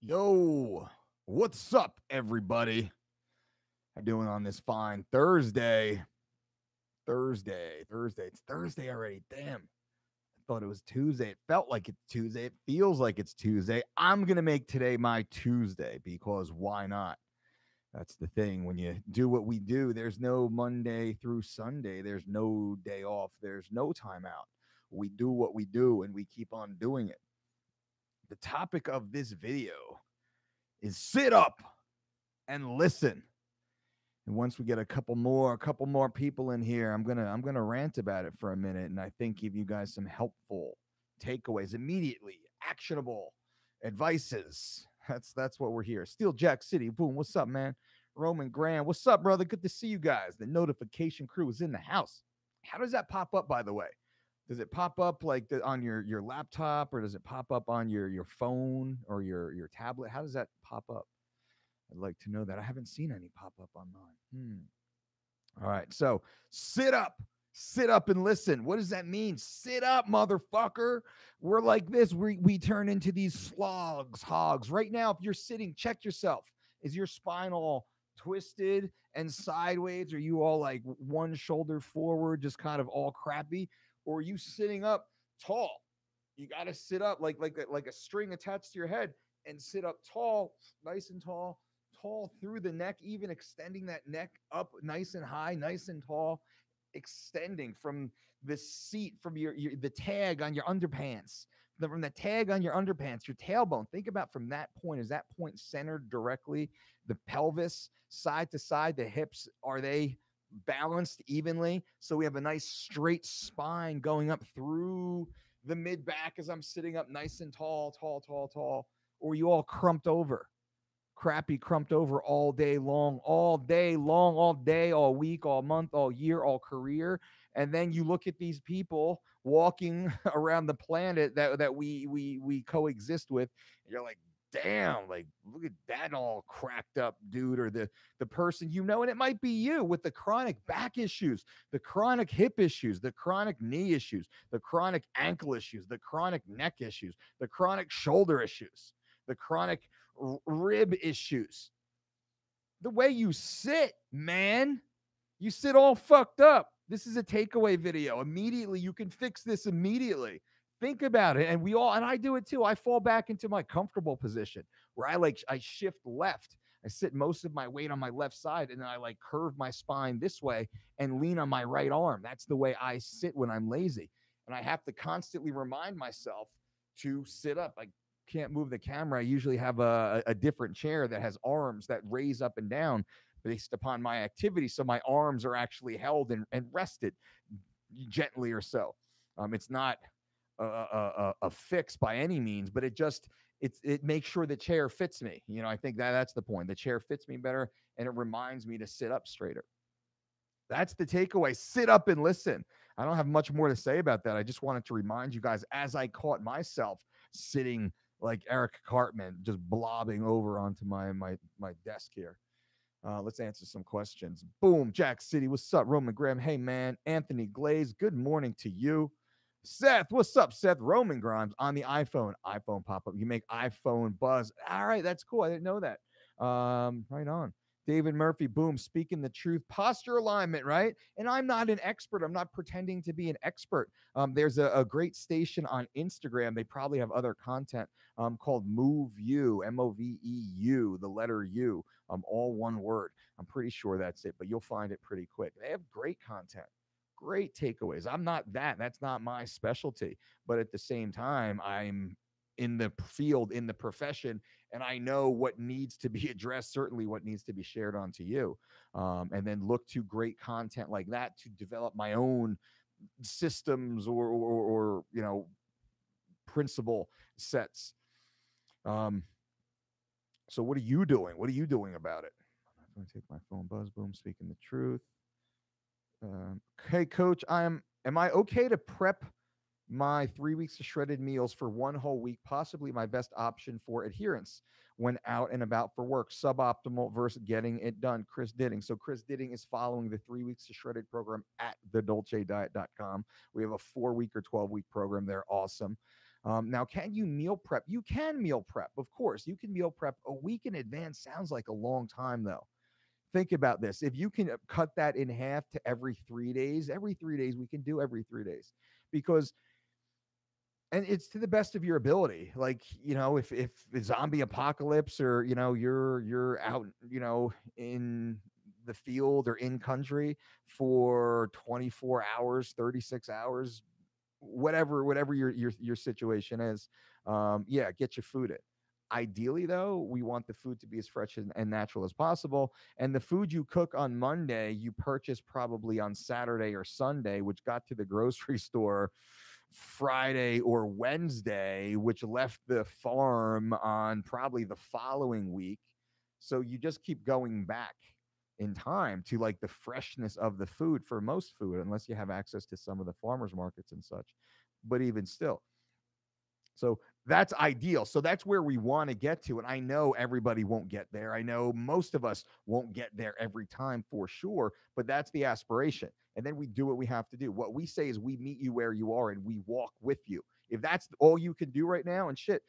Yo, what's up, everybody? How doing on this fine Thursday? Thursday. It's Thursday already. Damn. I thought it was Tuesday. It felt like it's Tuesday. It feels like it's Tuesday. I'm going to make today my Tuesday because why not? That's the thing. When you do what we do, there's no Monday through Sunday. There's no day off. There's no time out. We do what we do and we keep on doing it. The topic of this video is sit up and listen. And once we get a couple more people in here, I'm gonna rant about it for a minute, and I think give you guys some helpful takeaways immediately, actionable advices. That's what we're here. Steel Jack City, boom. What's up, man? Roman Graham, what's up, brother? Good to see you guys. The notification crew is in the house. How does that pop up, by the way? Does it pop up like on your laptop, or does it pop up on your phone or your tablet? How does that pop up? I'd like to know that. I haven't seen any pop up on mine. All right. So sit up and listen. What does that mean? Sit up, motherfucker. We're like this. We turn into these slogs, hogs. Right now, if you're sitting, check yourself. Is your spine all twisted and sideways? Are you all like one shoulder forward, just kind of all crappy? Or are you sitting up tall? You got to sit up like a string attached to your head and sit up tall, nice and tall through the neck, even extending that neck up nice and high, nice and tall, extending from the seat, from the tag on your underpants, from the tag on your underpants, your tailbone. Think about from that point. Is that point centered directly? The pelvis, side to side, the hips, are they balanced evenly? So we have a nice straight spine going up through the mid back as I'm sitting up nice and tall, or you all crumped over, crappy, crumped over all day long, all day, all week, all month, all year, all career. And then you look at these people walking around the planet that we coexist with, and you're like, damn, like look at that all cracked up dude, or the person, and it might be you with the chronic back issues, the chronic hip issues, the chronic knee issues, the chronic ankle issues, the chronic neck issues, the chronic shoulder issues, the chronic rib issues. The way you sit, man, you sit all fucked up. This is a takeaway video. Immediately, you can fix this immediately. Think about it. And I do it too. I fall back into my comfortable position where I shift left. I sit most of my weight on my left side, and then I like curve my spine this way and lean on my right arm. That's the way I sit when I'm lazy. And I have to constantly remind myself to sit up. I can't move the camera. I usually have a different chair that has arms that raise up and down based upon my activity. So my arms are actually held and rested gently or so. It's not a fix by any means, but it makes sure the chair fits me. I think that's the point. The chair fits me better, and it reminds me to sit up straighter. That's the takeaway. Sit up and listen. I don't have much more to say about that. I just wanted to remind you guys as I caught myself sitting like Eric Cartman, just blobbing over onto my desk here. Let's answer some questions. Boom, Jack City. What's up, Roman Graham? Hey, man. Anthony Glaze. Good morning to you. Seth, what's up, Seth? Roman Grimes on the iPhone pop up. You make iPhone buzz. All right, that's cool. I didn't know that. Right on. David Murphy, boom, speaking the truth. Posture alignment, right? And I'm not an expert. I'm not pretending to be an expert. There's a great station on Instagram. They probably have other content called Move You, MOVEU, the letter U, all one word. I'm pretty sure that's it, but you'll find it pretty quick. They have great content, great takeaways. I'm not that. That's not my specialty. But at the same time, I'm in the field, in the profession, and I know what needs to be addressed, certainly what needs to be shared onto you. And then look to great content like that to develop my own systems or principle sets. So what are you doing? What are you doing about it? I'm not going to take my phone buzz. Boom, speaking the truth. Hey, coach, am I okay to prep my 3 weeks of shredded meals for one whole week? Possibly my best option for adherence when out and about for work. Suboptimal versus getting it done. Chris Ditting. So Chris Ditting is following the 3 weeks of shredded program at thedolcediet.com. We have a 4-week or 12-week program. They're awesome. Now, can you meal prep? You can meal prep, of course. You can meal prep a week in advance. Sounds like a long time, though. Think about this. If you can cut that in half to every 3 days, we can do every 3 days because and it's to the best of your ability. Like, if the zombie apocalypse or, you're out, in the field or in country for 24 hours, 36 hours, whatever your situation is, yeah, get your food in. Ideally, though, we want the food to be as fresh and natural as possible. And the food you cook on Monday, you purchase probably on Saturday or Sunday, which got to the grocery store Friday or Wednesday, which left the farm on probably the following week. So you just keep going back in time to like the freshness of the food for most food, unless you have access to some of the farmers markets and such. But even still, so that's ideal. So that's where we want to get to. And I know everybody won't get there. I know most of us won't get there every time for sure, but that's the aspiration. And then we do what we have to do. What we say is we meet you where you are and we walk with you. If that's all you can do right now, and shit,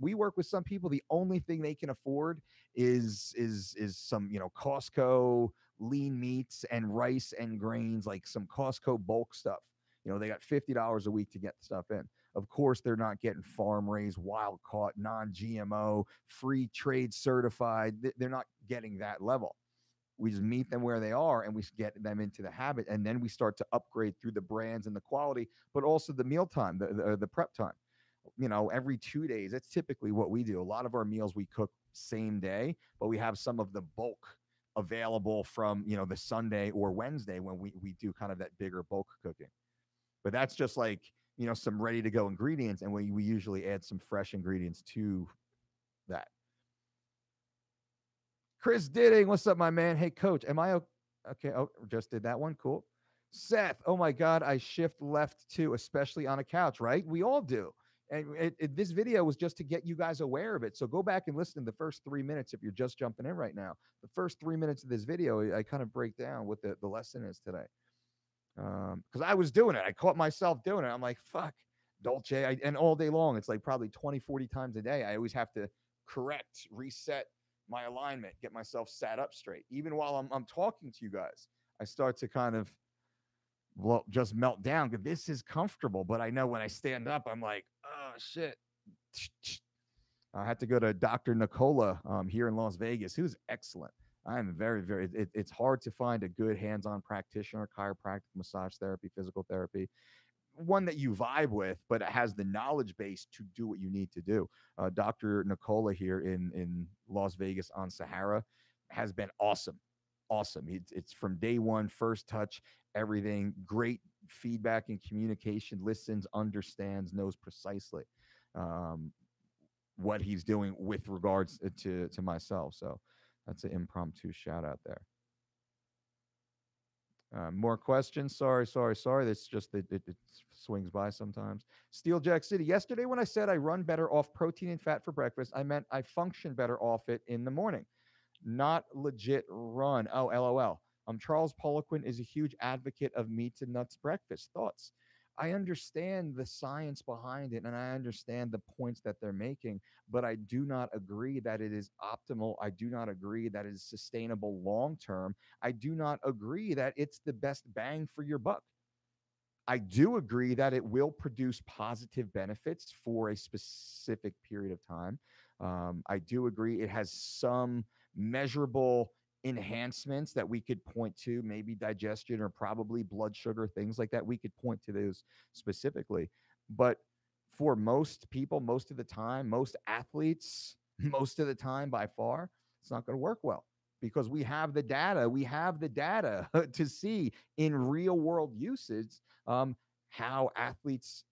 we work with some people, the only thing they can afford is some, Costco lean meats and rice and grains, like some Costco bulk stuff. They got $50 a week to get stuff in. Of course, they're not getting farm raised, wild caught, non GMO, free trade certified. They're not getting that level. We just meet them where they are and we get them into the habit. And then we start to upgrade through the brands and the quality, but also the mealtime, the prep time. Every 2 days, that's typically what we do. A lot of our meals we cook same day, but we have some of the bulk available from, the Sunday or Wednesday when we do kind of that bigger bulk cooking. But that's just like, some ready to go ingredients. And we usually add some fresh ingredients to that. Chris Didding, what's up, my man? Hey, coach, am I okay? Oh, just did that one. Cool. Seth, oh my God, I shift left too, especially on a couch, right? We all do. And this video was just to get you guys aware of it. So go back and listen to the first 3 minutes if you're just jumping in right now. The first 3 minutes of this video, I kind of break down what the lesson is today. Because I was doing it. I caught myself doing it. I'm like, fuck, Dolce. And all day long, it's like probably 20, 40 times a day. I always have to correct, reset my alignment, get myself sat up straight. Even while I'm talking to you guys, I start to kind of just melt down because this is comfortable. But I know when I stand up, I'm like, oh shit. I had to go to Dr. Nicola here in Las Vegas, who's excellent. I'm very, very, it's hard to find a good hands-on practitioner, chiropractic, massage therapy, physical therapy, one that you vibe with, but it has the knowledge base to do what you need to do. Dr. Nicola here in Las Vegas on Sahara has been awesome. Awesome. It's from day one, first touch, everything, great feedback and communication, listens, understands, knows precisely what he's doing with regards to myself. So that's an impromptu shout out there. More questions. Sorry. That's just it swings by sometimes. Steel Jack City. Yesterday, when I said I run better off protein and fat for breakfast, I meant I function better off it in the morning. Not legit run. Oh, LOL. Charles Poliquin is a huge advocate of meats and nuts breakfast. Thoughts? I understand the science behind it and I understand the points that they're making, but I do not agree that it is optimal. I do not agree that it is sustainable long term. I do not agree that it's the best bang for your buck. I do agree that it will produce positive benefits for a specific period of time. I do agree it has some measurable enhancements that we could point to, maybe digestion or probably blood sugar, things like that. We could point to those specifically. But for most people, most of the time, most athletes, most of the time by far, it's not going to work well because we have the data. We have the data to see in real world usage how athletes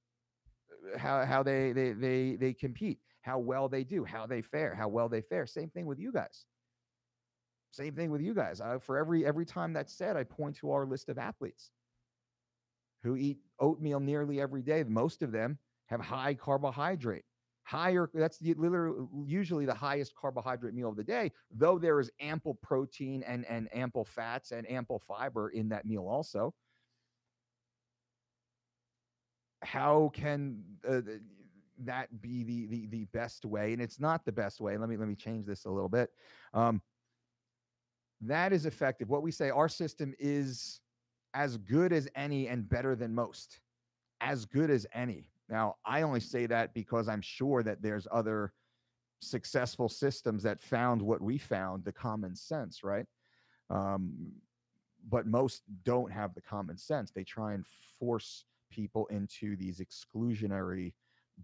how they compete, how well they do, how they fare, how well they fare. Same thing with you guys. Same thing with you guys. For every time that's said, I point to our list of athletes who eat oatmeal nearly every day. Most of them have high carbohydrate. Higher, that's literally usually the highest carbohydrate meal of the day, though there is ample protein and ample fats and ample fiber in that meal also. How can that be the best way, and it's not the best way. Let me change this a little bit. Um, that is effective. What we say, our system is as good as any and better than most. As good as any. Now, I only say that because I'm sure that there's other successful systems that found what we found, the common sense, right? Um, but most don't have the common sense. They try and force people into these exclusionary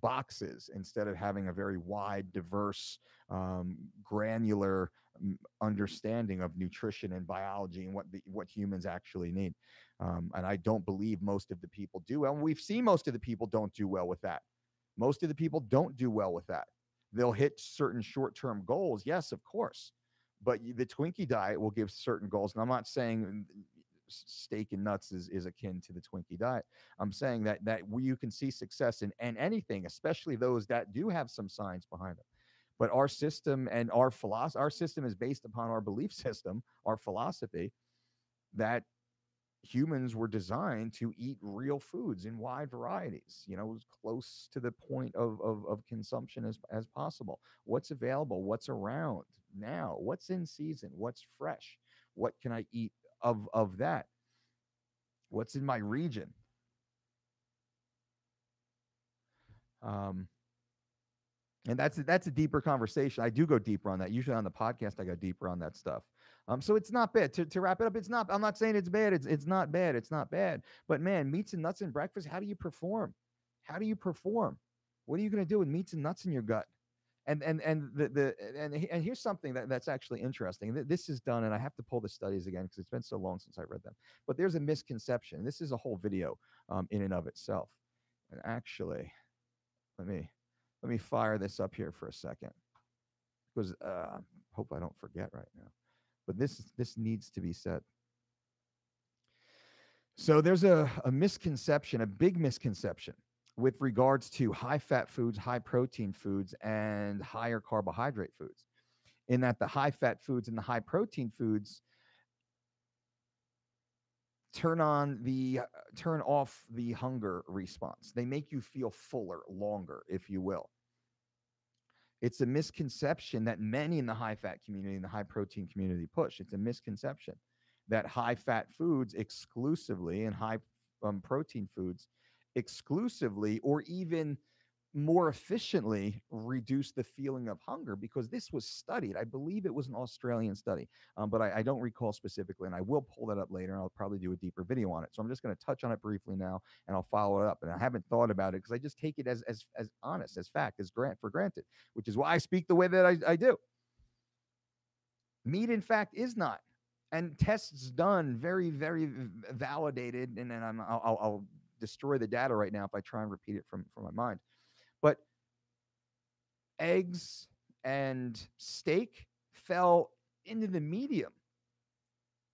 boxes instead of having a very wide, diverse, granular understanding of nutrition and biology and what humans actually need. And I don't believe most of the people do well. And we've seen most of the people don't do well with that. Most of the people don't do well with that. They'll hit certain short-term goals, yes, of course, but the Twinkie diet will give certain goals. And I'm not saying steak and nuts is akin to the Twinkie diet. I'm saying that you can see success in anything, especially those that do have some science behind them. But our system and our philosophy, our system is based upon our belief system, our philosophy that humans were designed to eat real foods in wide varieties, as close to the point of consumption as possible. What's available, what's around now, what's in season, what's fresh, what can I eat of that, what's in my region. um and that's a deeper conversation. I do go deeper on that. Usually on the podcast, I go deeper on that stuff. So it's not bad. To wrap it up, it's not. I'm not saying it's bad. It's not bad. It's not bad. But man, meats and nuts and breakfast. How do you perform? How do you perform? What are you going to do with meats and nuts in your gut? And here's something that's actually interesting. This is done, and I have to pull the studies again because it's been so long since I read them. But there's a misconception. This is a whole video in and of itself. And actually, let me let me fire this up here for a second because hope I don't forget right now. But this needs to be said. So there's a misconception, a big misconception with regards to high fat foods, high protein foods, and higher carbohydrate foods. In that the high fat foods and the high protein foods turn off the hunger response. They make you feel fuller longer, if you will. It's a misconception that many in the high fat community and the high protein community push. It's a misconception that high fat foods exclusively and high protein foods exclusively or even more efficiently reduce the feeling of hunger, because this was studied. I believe it was an Australian study, but I don't recall specifically, and I will pull that up later, and I'll probably do a deeper video on it. So I'm just going to touch on it briefly now, and I'll follow it up. And I haven't thought about it because I just take it as honest, as fact, as for granted, which is why I speak the way that I do. Meat, in fact, is not. And tests done, very, very validated, and then I'll destroy the data right now if I try and repeat it from my mind. But eggs and steak fell into the medium.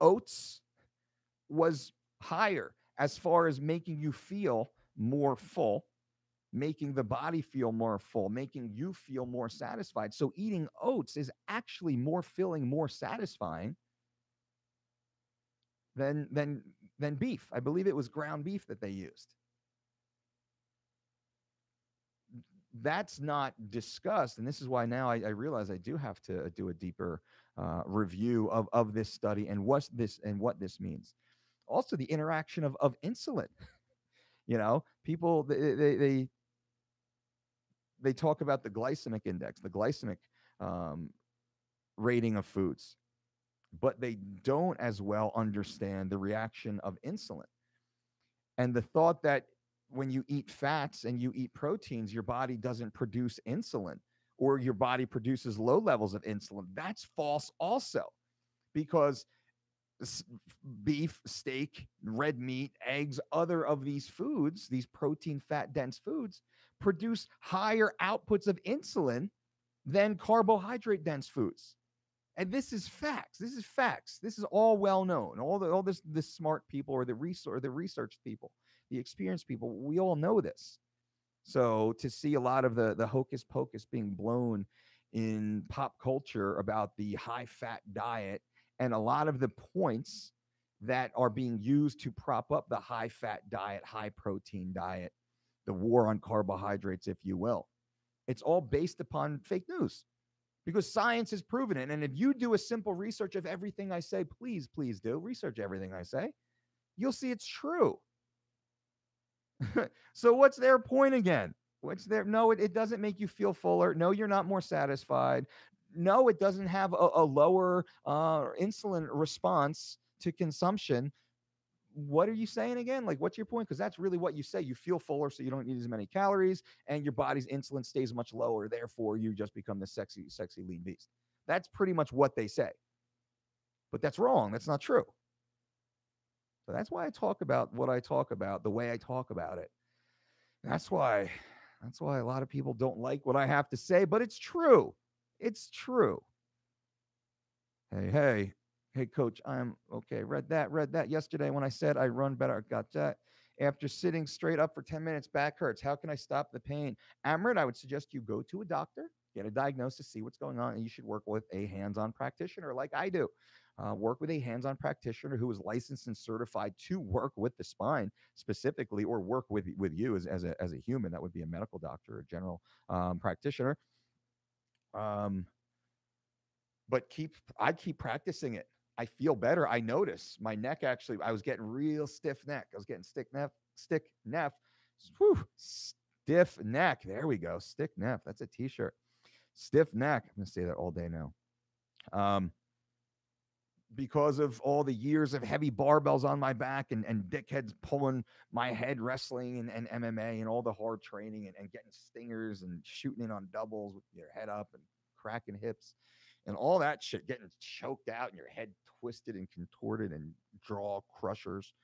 Oats was higher as far as making you feel more full, making the body feel more full, making you feel more satisfied. So eating oats is actually more filling, more satisfying than beef. I believe it was ground beef that they used. That's not discussed, and this is why now I realize I do have to do a deeper review of this study and what this means. Also, the interaction of insulin. People they talk about the glycemic index, the glycemic rating of foods, but they don't as well understand the reaction of insulin and the thought that when you eat fats and you eat proteins, your body doesn't produce insulin, or your body produces low levels of insulin. That's false also, because beef, steak, red meat, eggs, other of these foods, these protein, fat dense foods, produce higher outputs of insulin than carbohydrate dense foods. And this is facts. This is facts. This is all well known. All this smart people, or the research people, the experienced people, we all know this. So to see a lot of the hocus pocus being blown in pop culture about the high fat diet, and a lot of the points that are being used to prop up the high fat diet, high protein diet, the war on carbohydrates, if you will. It's all based upon fake news because science has proven it. And if you do a simple research of everything I say, please, please do research everything I say, you'll see it's true. So what's their point again? What's their no, it doesn't make you feel fuller. No, you're not more satisfied. No, it doesn't have a lower insulin response to consumption. What are you saying again? Like, what's your point? Because that's really what you say. You feel fuller, so you don't need as many calories, and your body's insulin stays much lower. Therefore, you just become the sexy, sexy lean beast. That's pretty much what they say. But that's wrong. That's not true. So that's why I talk about what I talk about, the way I talk about it. That's why a lot of people don't like what I have to say, but it's true. It's true. Hey, coach, I'm okay. Read that yesterday when I said I run better. I got that. After sitting straight up for 10 minutes, back hurts. How can I stop the pain? Amrit, I would suggest you go to a doctor, get a diagnosis, see what's going on, and you should work with a hands-on practitioner like I do. Work with a hands-on practitioner who is licensed and certified to work with the spine specifically, or work with you as a human. That would be a medical doctor or general practitioner. But I keep practicing it. I feel better. I notice my neck actually. I was getting real stiff neck. I was getting stiff neck. Whew, stiff neck. There we go. Stiff neck. That's a t-shirt. Stiff neck. I'm gonna say that all day now. Because of all the years of heavy barbells on my back and dickheads pulling my head wrestling and MMA and all the hard training and getting stingers and shooting in on doubles with your head up and cracking hips and all that shit, getting choked out and your head twisted and contorted and jaw crushers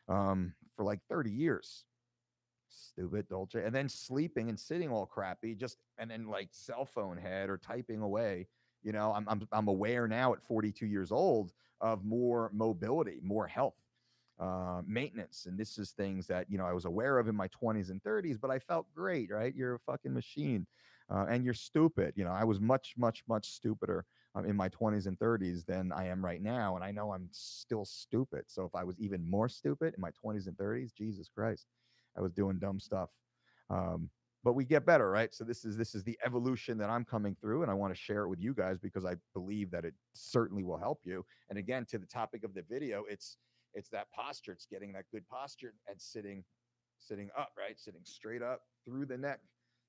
for like 30 years. Stupid Dolce. And then sleeping and sitting all crappy, and then like cell phone head or typing away. You know, I'm aware now at 42 years old of more mobility, more health, maintenance. And this is things that, I was aware of in my 20s and 30s, but I felt great, right? You're a fucking machine. And you're stupid. I was much, much, much stupider in my 20s and 30s than I am right now. And I know I'm still stupid. So if I was even more stupid in my 20s and 30s, Jesus Christ, I was doing dumb stuff. But we get better, right? So this is the evolution that I'm coming through, and I want to share it with you guys because I believe that it certainly will help you. And again, to the topic of the video, it's that posture. It's getting that good posture and sitting up, right? Sitting straight up through the neck,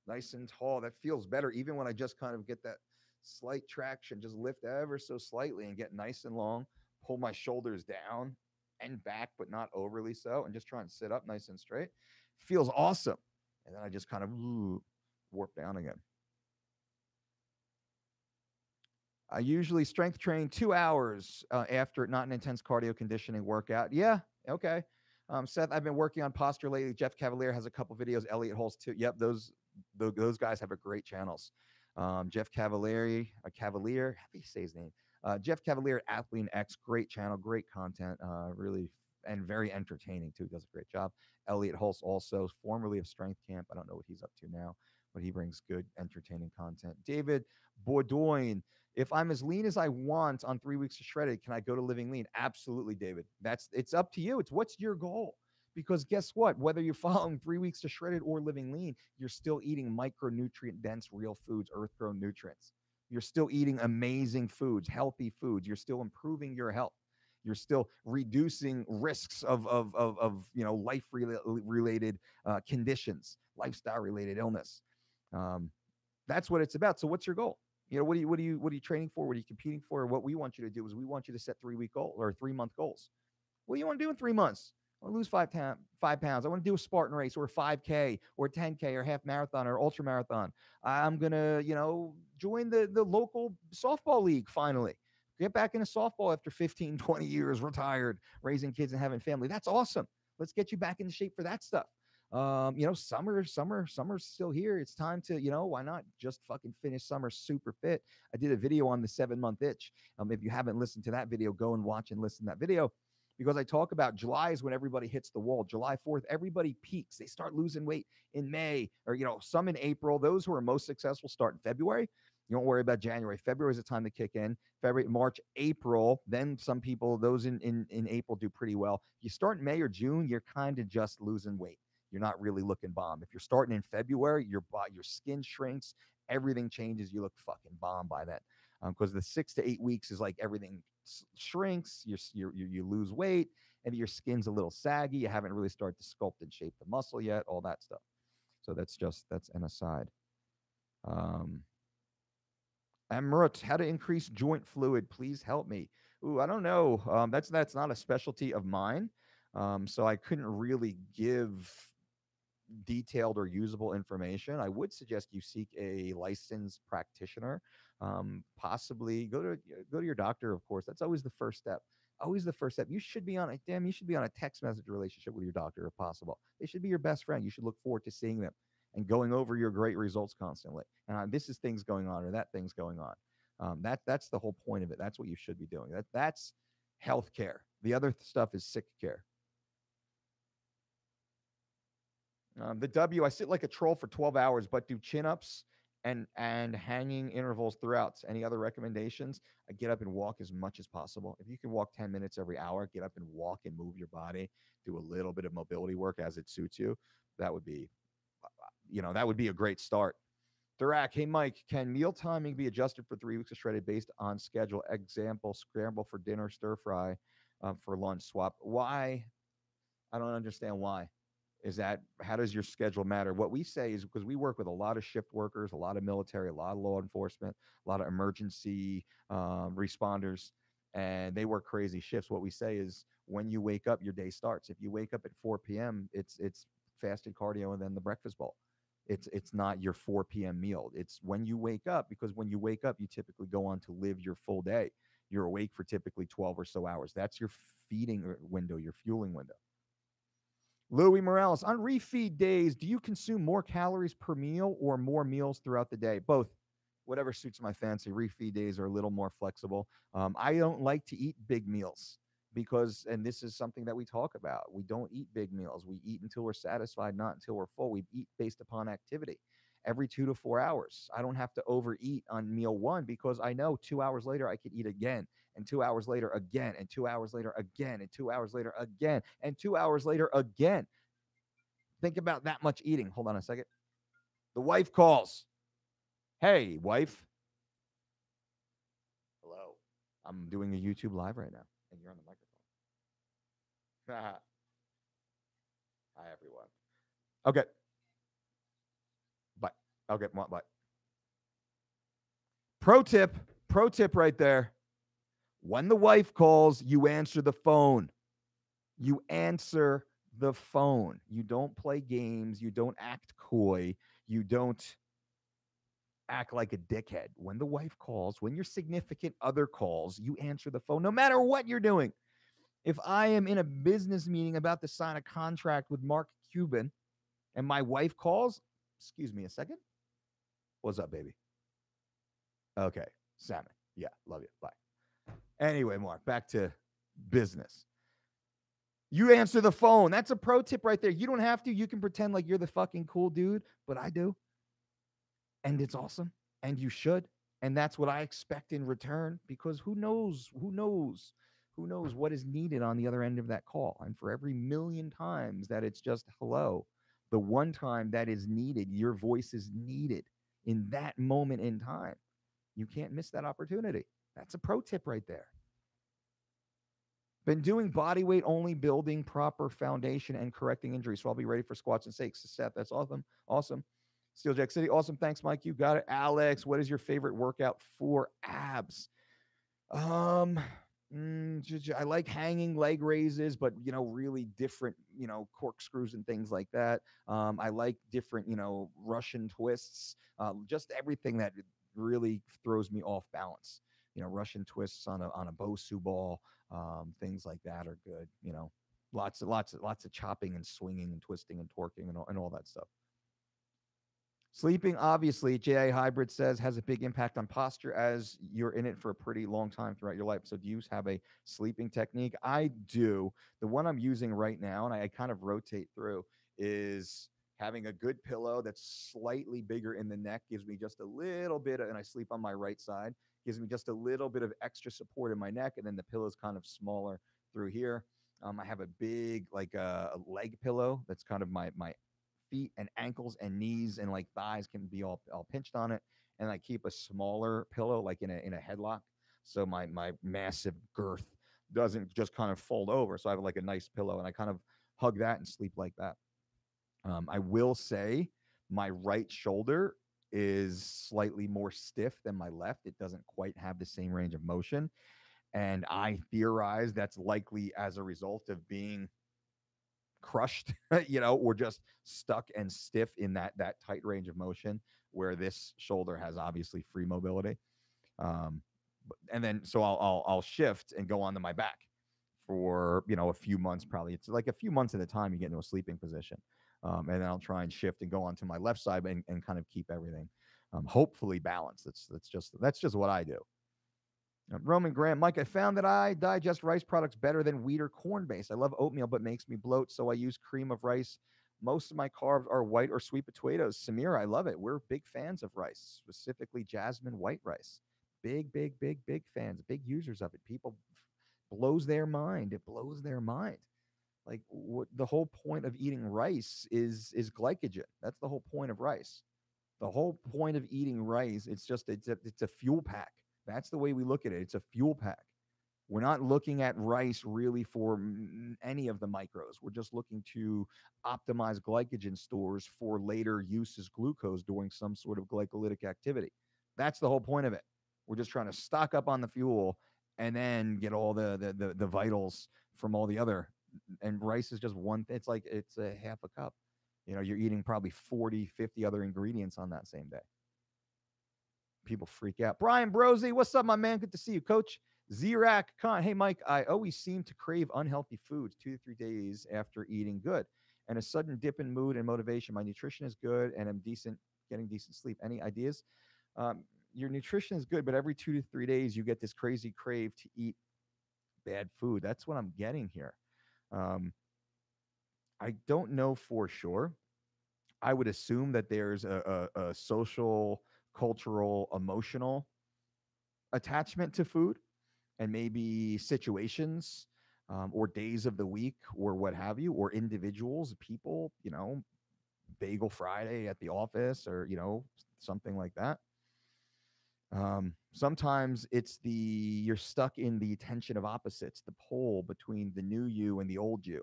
nice and tall. That feels better, even when I just kind of get that slight traction, just lift ever so slightly and get nice and long, pull my shoulders down and back, but not overly so, and just try and sit up nice and straight. Feels awesome. And then I just kind of warp down again. I usually strength train 2 hours after not an intense cardio conditioning workout. Yeah, okay. Seth, I've been working on posture lately. Jeff Cavalier has a couple videos. Elliot Holtz too. Yep, those guys have a great channels. Jeff Cavalier, how do you say his name? Jeff Cavalier, Athlete X, great channel, great content, really, and very entertaining too. Does a great job. Elliot Holtz, also formerly of Strength Camp. I don't know what he's up to now, but he brings good, entertaining content. David Bourdoin, if I'm as lean as I want on 3 weeks of shredded, can I go to living lean? Absolutely, David. It's up to you. It's what's your goal? Because guess what? Whether you're following 3 weeks to shredded or living lean, you're still eating micronutrient dense real foods, earth grown nutrients. You're still eating amazing foods, healthy foods. You're still improving your health. You're still reducing risks of life related conditions, lifestyle related illness. That's what it's about. So what's your goal? What are you training for? What are you competing for? What we want you to do is we want you to set 3-week goal or 3-month goals. What do you want to do in 3 months? I want to lose 5 pounds. I want to do a Spartan race or a 5K or 10K or half marathon or ultra marathon. I'm going to, join the local softball league finally. Get back into softball after 15, 20 years, retired, raising kids and having family. That's awesome. Let's get you back into shape for that stuff. Summer's still here. It's time to, why not just fucking finish summer super fit? I did a video on the 7-month itch. If you haven't listened to that video, go and watch and listen to that video. Because I talk about July is when everybody hits the wall. July 4th, everybody peaks. They start losing weight in May or, some in April. Those who are most successful start in February. You don't worry about January. February is the time to kick in. February, March, April. Then some people, those in April do pretty well. You start in May or June, you're kind of just losing weight. you're not really looking bomb. If you're starting in February, your skin shrinks, everything changes. You look fucking bomb by that, because the 6 to 8 weeks is like everything shrinks. You lose weight, and your skin's a little saggy. You haven't really started to sculpt and shape the muscle yet. All that stuff. So that's an aside. Um, Amrut, how to increase joint fluid? Please help me. Ooh, I don't know. That's not a specialty of mine. So I couldn't really give detailed or usable information. I would suggest you seek a licensed practitioner. Possibly go to your doctor, of course. That's always the first step. Always the first step. You should be on a damn. You should be on a text message relationship with your doctor if possible. They should be your best friend. You should look forward to seeing them and going over your great results constantly. And this is things going on or that thing's going on. That's the whole point of it. That's what you should be doing. That's healthcare. The other stuff is sick care. The W, I sit like a troll for 12 hours, but do chin ups and hanging intervals throughout. Any other recommendations? I get up and walk as much as possible. If you can walk 10 minutes every hour, get up and walk and move your body, do a little bit of mobility work as it suits you. That would be, that would be a great start. Dirac, hey Mike, can meal timing be adjusted for 3 weeks of shredded based on schedule? Example: scramble for dinner, stir fry for lunch, swap. Why? I don't understand why. Is that how does your schedule matter? What we say is because we work with a lot of shift workers, a lot of military, a lot of law enforcement, a lot of emergency responders, and they work crazy shifts. What we say is when you wake up, your day starts. If you wake up at 4 p.m., it's fasted cardio and then the breakfast bowl. It's not your 4 p.m. meal. It's when you wake up, because when you wake up, you typically go on to live your full day. You're awake for typically 12 or so hours. That's your feeding window, your fueling window. Louis Morales, on refeed days, do you consume more calories per meal or more meals throughout the day? Both, whatever suits my fancy. Refeed days are a little more flexible. I don't like to eat big meals because, and this is something that we talk about, we don't eat big meals. We eat until we're satisfied, not until we're full. We eat based upon activity every 2 to 4 hours. I don't have to overeat on meal one because I know 2 hours later I could eat again, and 2 hours later again, and 2 hours later again, and 2 hours later again, and 2 hours later again. Think about that much eating. Hold on a second. The wife calls. Hey, wife. Hello. I'm doing a YouTube live right now, and you're on the microphone. Hi, everyone. Okay. Bye. Okay, bye. Pro tip right there. When the wife calls, you answer the phone. You answer the phone. You don't play games. You don't act coy. You don't act like a dickhead. When the wife calls, when your significant other calls, you answer the phone no matter what you're doing. If I am in a business meeting about to sign a contract with Mark Cuban and my wife calls, excuse me a second. What's up, baby? Okay, salmon. Yeah, love you. Bye. Anyway, Mark, back to business. You answer the phone. That's a pro tip right there. You don't have to. You can pretend like you're the fucking cool dude, but I do. And it's awesome. And you should. And that's what I expect in return, because who knows what is needed on the other end of that call. And for every million times that it's just hello, the one time that is needed, your voice is needed in that moment in time. You can't miss that opportunity. That's a pro tip right there. Been doing body weight only, building proper foundation and correcting injuries. So I'll be ready for squats and sakes. Seth, that's awesome. Awesome. Steel Jack City. Awesome. Thanks, Mike. You got it. Alex, what is your favorite workout for abs? I like hanging leg raises, but really different, corkscrews and things like that. I like different, Russian twists, just everything that really throws me off balance. Russian twists on a Bosu ball, things like that are good. Lots of chopping and swinging and twisting and torquing and all that stuff. Sleeping, obviously, JA Hybrid says, has a big impact on posture as you're in it for a pretty long time throughout your life. So do you have a sleeping technique? I do. The one I'm using right now, and I kind of rotate through, is having a good pillow that's slightly bigger in the neck, gives me just a little bit, and I sleep on my right side, gives me just a little bit of extra support in my neck, and then the pillow is kind of smaller through here. I have a big, like a leg pillow that's kind of my feet and ankles and knees and like thighs can be all pinched on it. And I keep a smaller pillow, like in a headlock, so my massive girth doesn't just kind of fold over. So I have like a nice pillow, and I kind of hug that and sleep like that. I will say my right shoulder is slightly more stiff than my left. It doesn't quite have the same range of motion. And I theorize that's likely as a result of being crushed, or just stuck and stiff in that tight range of motion, where this shoulder has obviously free mobility. Um, and then so I'll shift and go onto my back for a few months. Probably it's like a few months at a time. You get into a sleeping position, and then I'll try and shift and go onto my left side and kind of keep everything hopefully balanced. That's just what I do. Roman Grant, Mike, I found that I digest rice products better than wheat or corn based. I love oatmeal, but makes me bloat, so I use cream of rice. Most of my carbs are white or sweet potatoes. Samir, I love it. We're big fans of rice, specifically jasmine white rice. Big, big, big, big fans, big users of it. People blows their mind. It blows their mind. Like the whole point of eating rice is glycogen. That's the whole point of rice. The whole point of eating rice, it's a fuel pack. That's the way we look at it. It's a fuel pack. We're not looking at rice really for any of the micros. We're just looking to optimize glycogen stores for later use as glucose during some sort of glycolytic activity. That's the whole point of it. We're just trying to stock up on the fuel and then get all the vitals from all the other. And rice is just one. It's a half a cup. You're eating probably 40, 50 other ingredients on that same day. People freak out. Brian Brosey, what's up, my man? Good to see you, Coach. Zirak Khan, hey, Mike, I always seem to crave unhealthy foods 2 to 3 days after eating good, and a sudden dip in mood and motivation. My nutrition is good, and I'm getting decent sleep. Any ideas? Your nutrition is good, but every 2 to 3 days, you get this crazy crave to eat bad food. That's what I'm getting here. I don't know for sure. I would assume that there's a social, cultural, emotional attachment to food, and maybe situations, or days of the week, or what have you, or individuals, people, bagel Friday at the office, or, something like that. Sometimes you're stuck in the tension of opposites, the pole between the new you and the old you,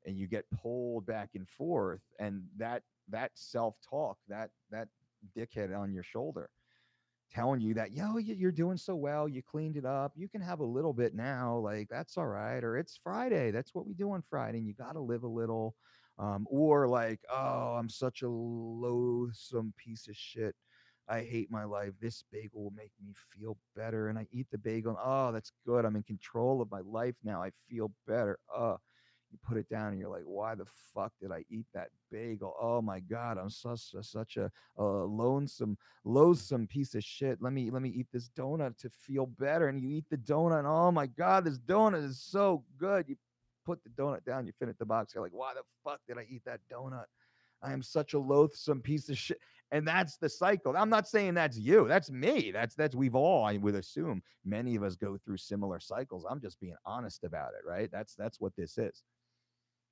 and you get pulled back and forth, and that self-talk, that dickhead on your shoulder telling you that, yo, you're doing so well, you cleaned it up, you can have a little bit now, like that's all right, or it's Friday, that's what we do on Friday, and you got to live a little, or like, oh, I'm such a loathsome piece of shit, I hate my life, this bagel will make me feel better, and I eat the bagel, and, oh, that's good, I'm in control of my life now, I feel better. You put it down and you're like, why the fuck did I eat that bagel? Oh my God, I'm such a loathsome piece of shit. Let me eat this donut to feel better. And you eat the donut, and oh my God, this donut is so good. You put the donut down, you finish the box. You're like, why the fuck did I eat that donut? I am such a loathsome piece of shit. And that's the cycle. I'm not saying that's you. That's me. That's we've all, I would assume, many of us go through similar cycles. I'm just being honest about it, right? That's what this is.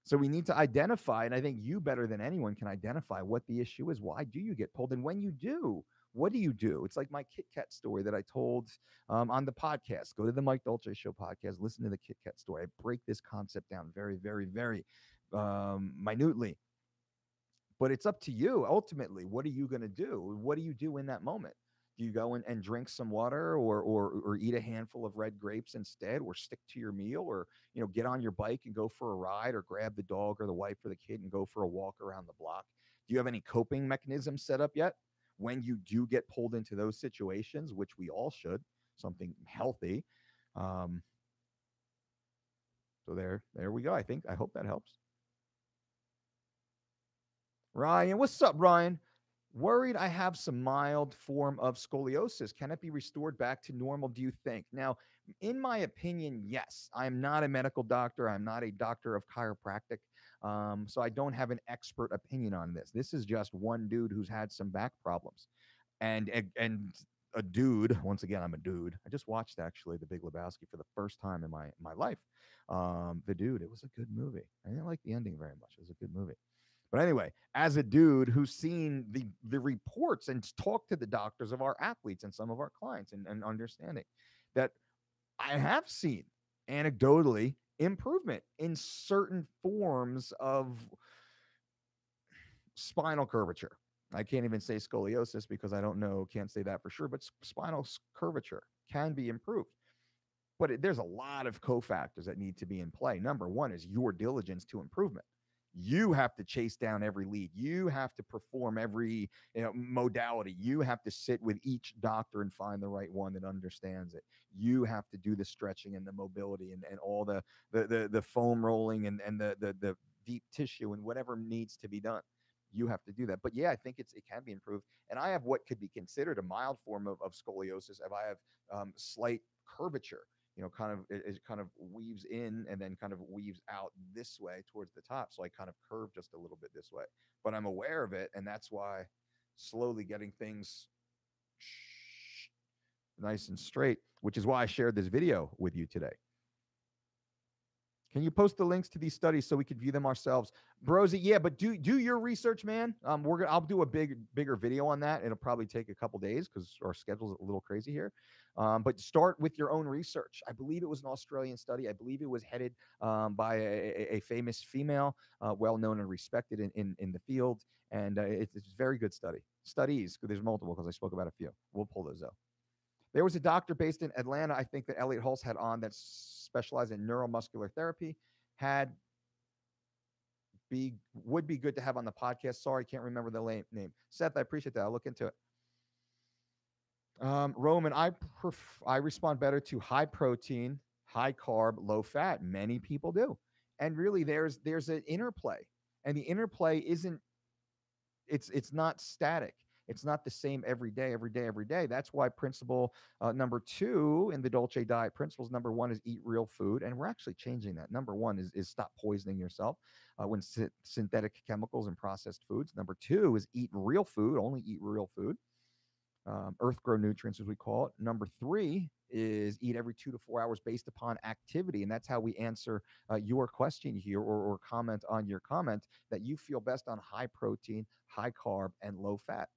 So we need to identify, and I think you better than anyone can identify what the issue is. Why do you get pulled? And when you do, what do you do? It's like my Kit Kat story that I told on the podcast. Go to the Mike Dolce Show podcast, listen to the Kit Kat story. I break this concept down very, very, very minutely. But it's up to you ultimately. What are you going to do? What do you do in that moment? Do you go in and drink some water, or eat a handful of red grapes instead, or stick to your meal, or get on your bike and go for a ride, or grab the dog or the wife or the kid and go for a walk around the block? Do you have any coping mechanisms set up yet when you do get pulled into those situations, which we all should, something healthy? Um, so there we go. I hope that helps. Ryan, what's up, Ryan? Worried I have some mild form of scoliosis. Can it be restored back to normal, do you think? Now, in my opinion, yes. I'm not a medical doctor. I'm not a doctor of chiropractic. So I don't have an expert opinion on this. This is just one dude who's had some back problems. And a dude, once again, I'm a dude. I just watched actually The Big Lebowski for the first time in my life. The Dude, it was a good movie. I didn't like the ending very much. It was a good movie. But anyway, as a dude who's seen the reports and talked to the doctors of our athletes and some of our clients, and understanding that I have seen anecdotally improvement in certain forms of spinal curvature. I can't even say scoliosis because I don't know, can't say that for sure, but spinal curvature can be improved. But there's a lot of cofactors that need to be in play. Number one is your diligence to improvement. You have to chase down every lead. You have to perform every modality. You have to sit with each doctor and find the right one that understands it. You have to do the stretching and the mobility and all the foam rolling and the deep tissue and whatever needs to be done. You have to do that. But yeah, I think it can be improved. And I have what could be considered a mild form of scoliosis. If I have slight curvature, kind of it kind of weaves in and then kind of weaves out this way towards the top. So I kind of curve just a little bit this way, but I'm aware of it. And that's why slowly getting things nice and straight, which is why I shared this video with you today. Can you post the links to these studies so we could view them ourselves, Brosy? Yeah, but do your research, man. I'll do a bigger video on that. It'll probably take a couple days because our schedule's a little crazy here. But start with your own research. I believe it was an Australian study. I believe it was headed by a famous female, well known and respected in the field, and it's a very good study. Studies, there's multiple because I spoke about a few. We'll pull those up. There was a doctor based in Atlanta, I think, that Elliot Hulse had on that specialized in neuromuscular therapy. Would be good to have on the podcast. Sorry, can't remember the name. Seth, I appreciate that. I'll look into it. Roman, I respond better to high protein, high carb, low fat. Many people do, and really, there's an interplay, and the interplay isn't. It's not static. It's not the same every day, every day, every day. That's why principle number 2 in the Dolce diet principles, number 1 is eat real food. And we're actually changing that. Number 1 is stop poisoning yourself when synthetic chemicals and processed foods. Number 2 is eat real food, only eat real food. Earth grow nutrients, as we call it. Number 3 is eat every 2 to 4 hours based upon activity. And that's how we answer your question here or comment on your comment that you feel best on high protein, high carb, and low fat.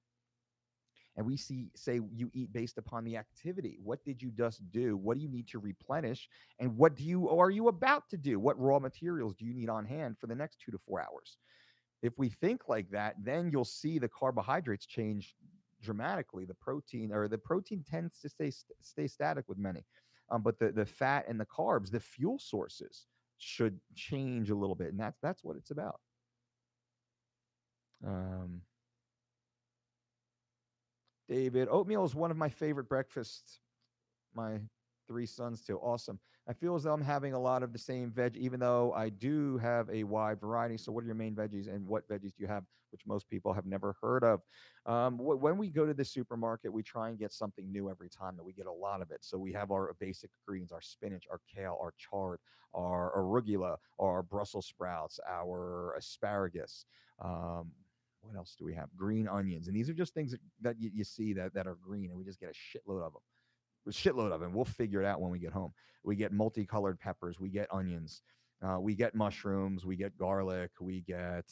And we say you eat based upon the activity. What did you just do? What do you need to replenish? And what are you about to do? What raw materials do you need on hand for the next 2 to 4 hours? If we think like that, then you'll see the carbohydrates change dramatically. The protein tends to stay static with many, but the fat and the carbs, the fuel sources, should change a little bit, and that's what it's about. David, oatmeal is one of my favorite breakfasts. My 3 sons too. Awesome. I feel as though I'm having a lot of the same veg, even though I do have a wide variety. So, what are your main veggies, and what veggies do you have, which most people have never heard of? When we go to the supermarket, we try and get something new every time, that we get a lot of it. So, we have our basic greens, our spinach, our kale, our chard, our arugula, our Brussels sprouts, our asparagus. What else do we have? Green onions. And these are just things that you see that are green, and we just get a shitload of them. We'll figure it out when we get home. We get multicolored peppers. We get onions. We get mushrooms. We get garlic. We get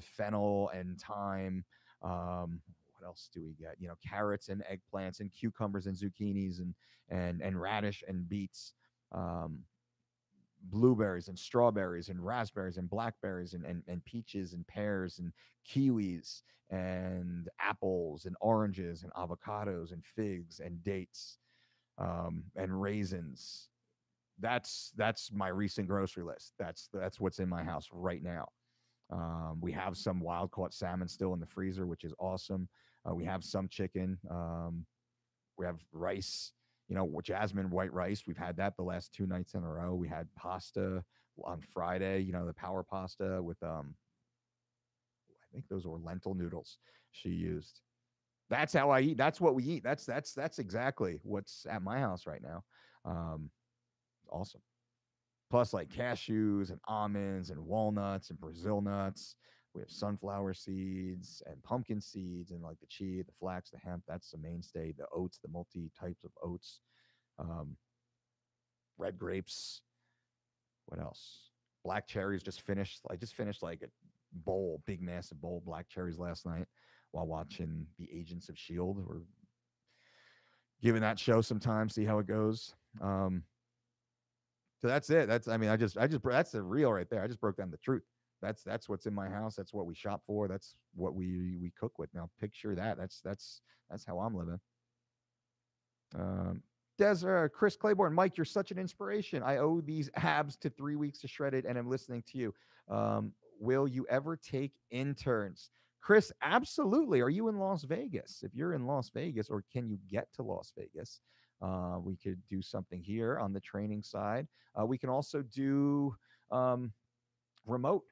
fennel and thyme. What else do we get? Carrots and eggplants and cucumbers and zucchinis and radish and beets. Blueberries and strawberries and raspberries and blackberries and peaches and pears and kiwis and apples and oranges and avocados and figs and dates and raisins. That's my recent grocery list. That's what's in my house right now. We have some wild caught salmon still in the freezer, which is awesome. We have some chicken. We have rice, jasmine white rice. We've had that the last 2 nights in a row. We had pasta on Friday, the power pasta with I think those were lentil noodles she used. That's how I eat. That's what we eat. That's exactly what's at my house right now. Awesome. Plus like cashews and almonds and walnuts and Brazil nuts. We have sunflower seeds and pumpkin seeds and like the chia, the flax, the hemp. That's the mainstay. The oats, the multi types of oats. Red grapes. What else? Black cherries just finished. I just finished like bowl, big massive bowl, black cherries last night while watching the Agents of Shield. We're giving that show some time, see how it goes. So that's it. That's I mean, I just that's the real right there. I just broke down the truth. That's what's in my house. That's what we shop for. That's what we cook with. Now picture that. That's how I'm living. Um, Chris Claiborne, Mike, you're such an inspiration. I owe these abs to 3 weeks to shredded, and I'm listening to you. Will you ever take interns? Chris, absolutely. Are you in Las Vegas? If you're in Las Vegas, or can you get to Las Vegas? We could do something here on the training side. We can also do um, remote.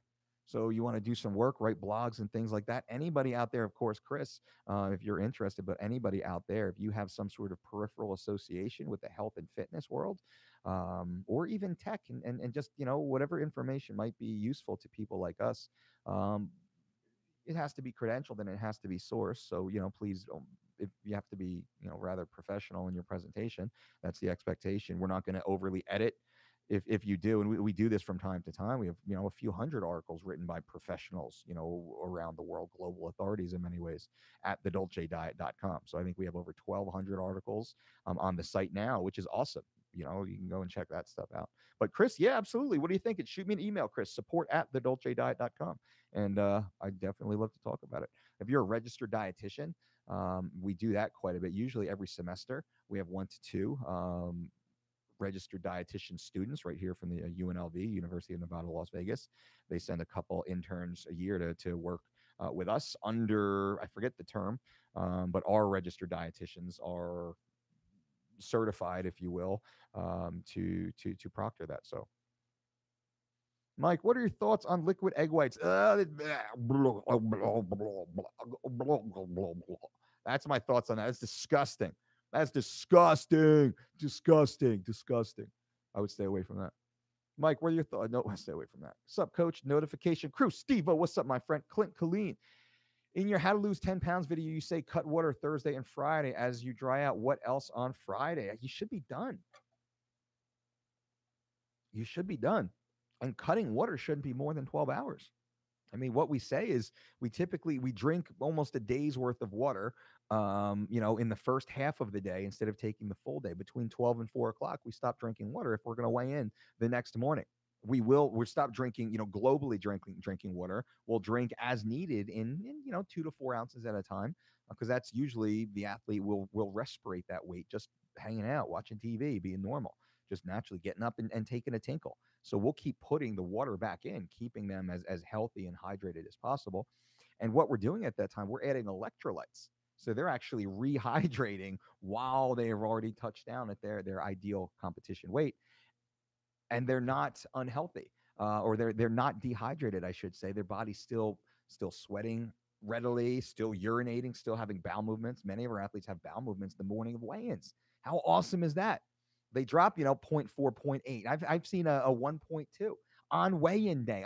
So you want to do some work, write blogs and things like that. Anybody out there, of course, Chris, if you're interested, but anybody out there, if you have some sort of peripheral association with the health and fitness world, or even tech and just, whatever information might be useful to people like us, um, it has to be credentialed and it has to be sourced. So, please, if you have to be, rather professional in your presentation, that's the expectation. We're not going to overly edit. If you do, and we do this from time to time, we have, a few hundred articles written by professionals, around the world, global authorities in many ways at thedolcediet.com. So I think we have over 1,200 articles on the site now, which is awesome. You can go and check that stuff out. But Chris, yeah, absolutely. What do you think? Shoot me an email, Chris, support at thedolcediet.com. And I definitely love to talk about it. If you're a registered dietitian, we do that quite a bit. Usually every semester, we have 1 to 2 registered dietitian students right here from the UNLV, University of Nevada, Las Vegas. They send a couple interns a year to work with us under, I forget the term, but our registered dietitians are certified, if you will, to proctor that. So, Mike, what are your thoughts on liquid egg whites? That's my thoughts on that. That's disgusting. That's disgusting. Disgusting. Disgusting. I would stay away from that. Mike, what are your thoughts? No, I stay away from that. What's up, coach? Notification crew. Steve-O, what's up, my friend? Clint Colleen. In your how to lose 10 pounds video, you say cut water Thursday and Friday as you dry out. What else on Friday? You should be done. You should be done. And cutting water shouldn't be more than 12 hours. I mean, what we say is we drink almost a day's worth of water, in the first half of the day instead of taking the full day. Between 12 and 4 o'clock, we stop drinking water if we're going to weigh in the next morning. We'll stop drinking, globally drinking water. We'll drink as needed in 2 to 4 ounces at a time, because that's usually the athlete will respirate that weight just hanging out, watching TV, being normal, just naturally getting up and taking a tinkle. So we'll keep putting the water back in, keeping them as healthy and hydrated as possible. And what we're doing at that time, we're adding electrolytes. So they're actually rehydrating while they have already touched down at their ideal competition weight. And they're not unhealthy, or they're not dehydrated, I should say. Their body's still sweating readily, still urinating, still having bowel movements. Many of our athletes have bowel movements the morning of weigh-ins. How awesome is that? They drop, 0.4, 0.8. I've seen a 1.2 on weigh-in day.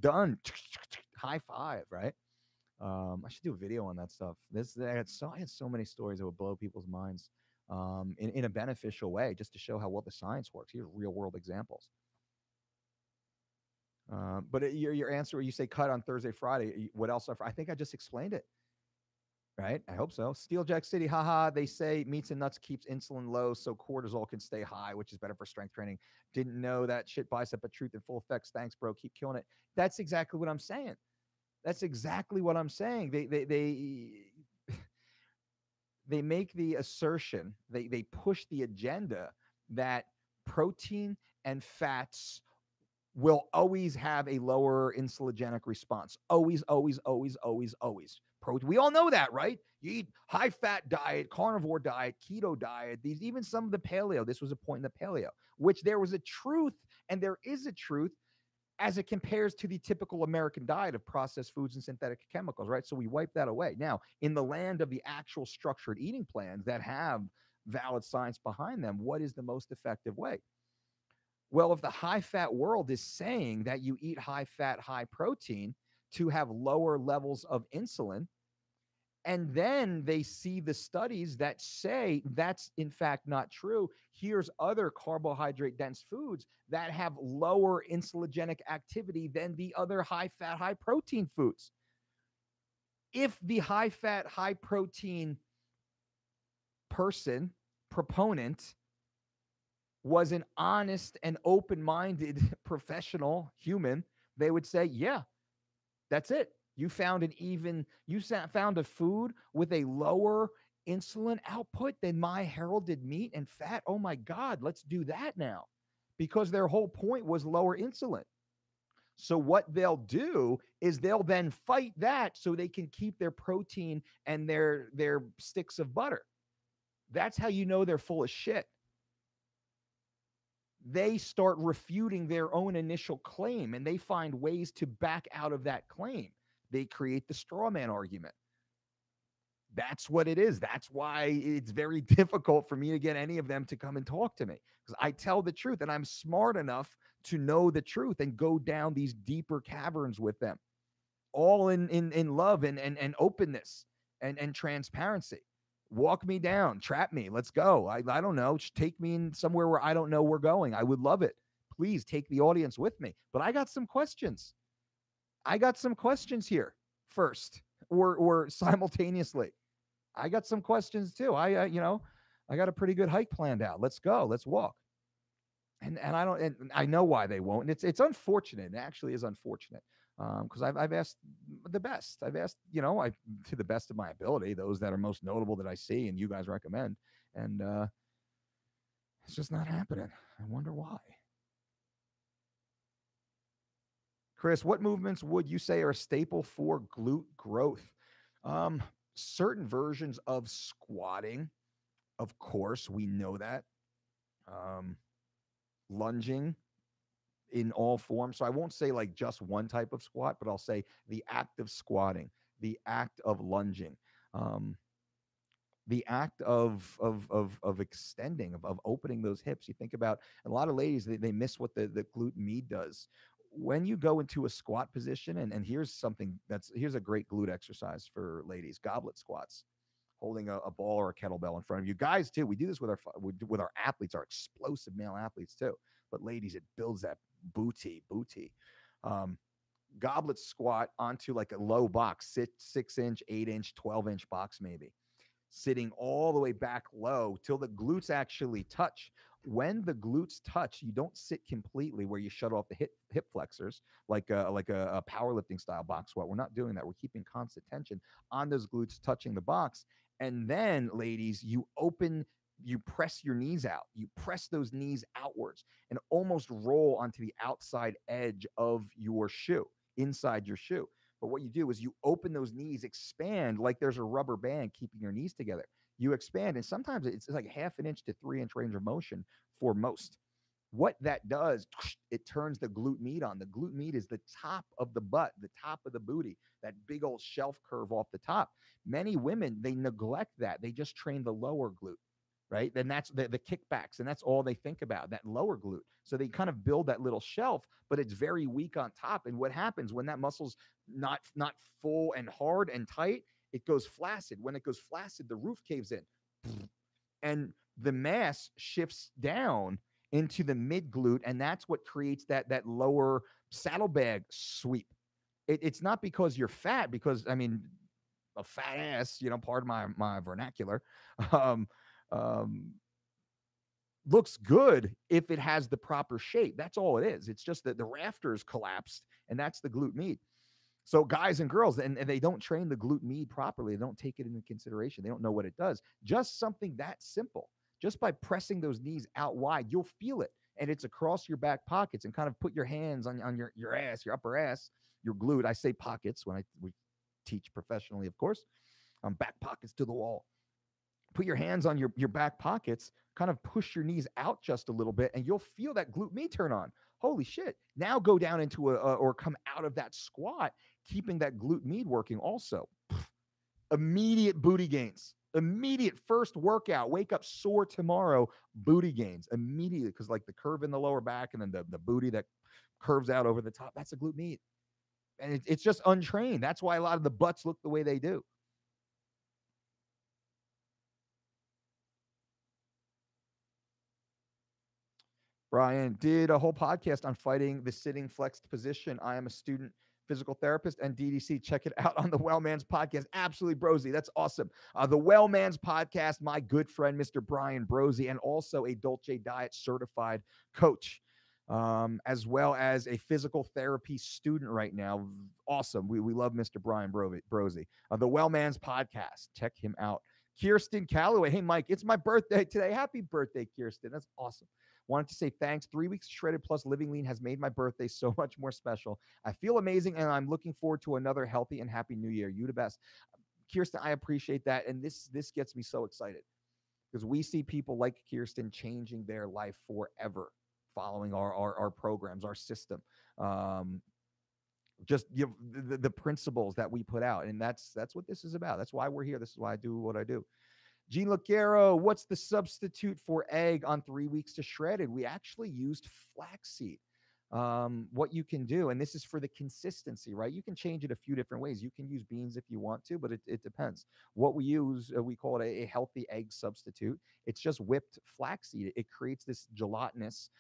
Done. High five, right? I should do a video on that stuff. I had so many stories that would blow people's minds, in a beneficial way, just to show how well the science works. Here's real world examples. But your answer, you say cut on Thursday, Friday. What else? I think I just explained it. Right? I hope so. Steel Jack City, haha. They say meats and nuts keeps insulin low, so cortisol can stay high, which is better for strength training. Didn't know that shit. Bicep of truth in full effects. Thanks, bro. Keep killing it. That's exactly what I'm saying. That's exactly what I'm saying. They make the assertion, they push the agenda that protein and fats will always have a lower insulinogenic response. Always, always, always, always, always. We all know that, right? You eat high fat diet, carnivore diet, keto diet, even some of the paleo. This was a point in the paleo, which there was a truth, and there is a truth as it compares to the typical American diet of processed foods and synthetic chemicals, right? So we wipe that away. Now, in the land of the actual structured eating plans that have valid science behind them, what is the most effective way? Well, if the high fat world is saying that you eat high fat, high protein to have lower levels of insulin, And then they see the studies that say that's in fact not true. Here's other carbohydrate dense foods that have lower insulinogenic activity than the other high fat, high protein foods. If the high fat, high protein person, proponent, was an honest and open minded professional human, they would say, yeah, that's it. You found found a food with a lower insulin output than my heralded meat and fat. Oh my God, let's do that now. Because their whole point was lower insulin. So what they'll do is they'll then fight that so they can keep their protein and their sticks of butter. That's how you know they're full of shit. They start refuting their own initial claim and they find ways to back out of that claim. They create the straw man argument. That's what it is. That's why it's very difficult for me to get any of them to come and talk to me, because I tell the truth and I'm smart enough to know the truth and go down these deeper caverns with them, all in love and openness and transparency. Walk me down, trap me, let's go. I don't know, just take me in somewhere where I don't know we're going. I would love it. Please take the audience with me. But I got some questions. Here first, or simultaneously. I got some questions too. I got a pretty good hike planned out. Let's go. Let's walk. And I know why they won't. And it's unfortunate. It actually is unfortunate. Because I've asked the best. I've asked, to the best of my ability, those that are most notable that I see and you guys recommend. And it's just not happening. I wonder why. Chris, what movements would you say are a staple for glute growth? Certain versions of squatting, of course, we know that. Lunging in all forms. So I won't say like just one type of squat, but I'll say the act of squatting, the act of lunging, the act of extending, of opening those hips. You think about a lot of ladies, they miss what the glute med does. When you go into a squat position, and here's a great glute exercise for ladies: goblet squats, holding a ball or a kettlebell in front of you. Guys too, we do this with our athletes, our explosive male athletes too. But ladies, it builds that booty. Goblet squat onto like a low box, 6-inch, 8-inch, 12-inch box maybe, sitting all the way back low till the glutes actually touch. When the glutes touch, you don't sit completely where you shut off the hip flexors like a powerlifting style box squat. We're not doing that. We're keeping constant tension on those glutes touching the box. And then, ladies, you press your knees out. You press those knees outwards and almost roll onto the outside edge of your shoe, inside your shoe. But what you do is you open those knees, expand like there's a rubber band keeping your knees together. You expand, and sometimes it's like 1/2 inch to 3-inch range of motion for most. What that does, it turns the glute med on. The glute med is the top of the butt, the top of the booty, that big old shelf curve off the top. Many women, they neglect that. They just train the lower glute, right? Then that's the kickbacks, and that's all they think about, that lower glute. So they kind of build that little shelf, but it's very weak on top. And what happens when that muscle's not full and hard and tight? It goes flaccid. When it goes flaccid, the roof caves in, and the mass shifts down into the mid glute, and that's what creates that lower saddlebag sweep. It's not because you're fat, because I mean, a fat ass, pardon my vernacular, looks good if it has the proper shape. That's all it is. It's just that the rafters collapsed, and that's the glute med. So guys and girls, and they don't train the glute med properly. They don't take it into consideration. They don't know what it does. Just something that simple. Just by pressing those knees out wide, you'll feel it. And it's across your back pockets, and kind of put your hands on your ass, your upper ass, your glute. I say pockets when we teach professionally, of course. Back pockets to the wall. Put your hands on your back pockets, kind of push your knees out just a little bit, and you'll feel that glute med turn on. Holy shit. Now go down into or come out of that squat, keeping that glute med working also. Immediate booty gains. Immediate first workout. Wake up sore tomorrow, booty gains. Immediately, because like the curve in the lower back and then the booty that curves out over the top, that's a glute med. And it's just untrained. That's why a lot of the butts look the way they do. Brian did a whole podcast on fighting the sitting flexed position. I am a student physical therapist and DDC. Check it out on the Wellman's podcast. Absolutely, Brosy. That's awesome. The Wellman's podcast, my good friend, Mr. Brian Brosy, and also a Dolce Diet certified coach, as well as a physical therapy student right now. Awesome. We love Mr. Brian Brosy. The Wellman's podcast. Check him out. Kirsten Calloway. Hey, Mike, it's my birthday today. Happy birthday, Kirsten. That's awesome. Wanted to say thanks. 3 weeks shredded plus living lean has made my birthday so much more special. I feel amazing, and I'm looking forward to another healthy and happy new year. You the best. Kirsten, I appreciate that. And this gets me so excited because we see people like Kirsten changing their life forever following our programs, our system. Just the principles that we put out. And that's what this is about. That's why we're here. This is why I do what I do. Gene Lucero, what's the substitute for egg on 3 weeks to shredded? We actually used flaxseed. What you can do, and this is for the consistency, right? You can change it a few different ways. You can use beans if you want to, but it depends. What we use, we call it a healthy egg substitute. It's just whipped flaxseed. It creates this gelatinous